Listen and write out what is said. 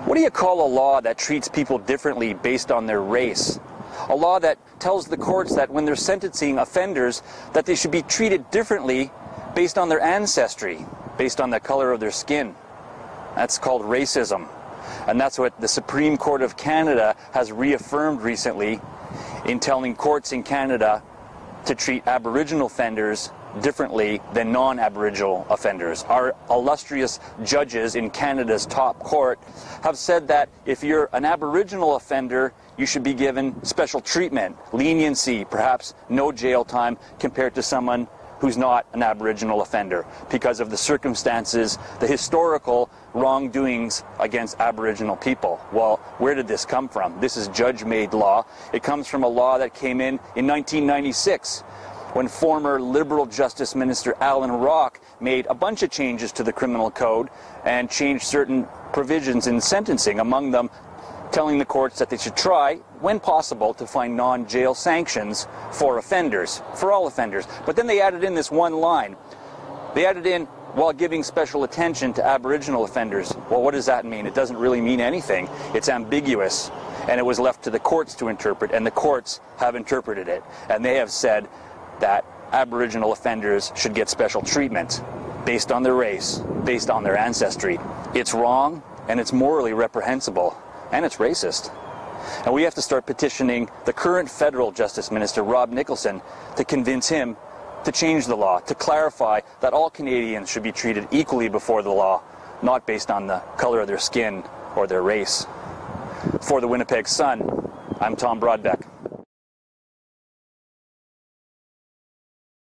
What do you call a law that treats people differently based on their race? A law that tells the courts that when they're sentencing offenders that they should be treated differently based on their ancestry, based on the color of their skin. That's called racism. And that's what the Supreme Court of Canada has reaffirmed recently in telling courts in Canada to treat Aboriginal offenders differently than non-Aboriginal offenders. Our illustrious judges in Canada's top court have said that if you're an Aboriginal offender, you should be given special treatment, leniency, perhaps no jail time compared to someone who's not an Aboriginal offender because of the circumstances, the historical wrongdoings against Aboriginal people. Well, where did this come from? This is judge-made law. It comes from a law that came in 1996 when former Liberal Justice Minister Alan Rock made a bunch of changes to the criminal code and changed certain provisions in sentencing, among them telling the courts that they should try, when possible, to find non-jail sanctions for offenders, for all offenders. But then they added in this one line. They added in, while giving special attention to Aboriginal offenders. Well, what does that mean? It doesn't really mean anything. It's ambiguous, and it was left to the courts to interpret, and the courts have interpreted it. And they have said that Aboriginal offenders should get special treatment based on their race, based on their ancestry. It's wrong, and it's morally reprehensible. And it's racist. And we have to start petitioning the current federal Justice Minister, Rob Nicholson, to convince him to change the law, to clarify that all Canadians should be treated equally before the law, not based on the color of their skin or their race. For the Winnipeg Sun, I'm Tom Broadbeck.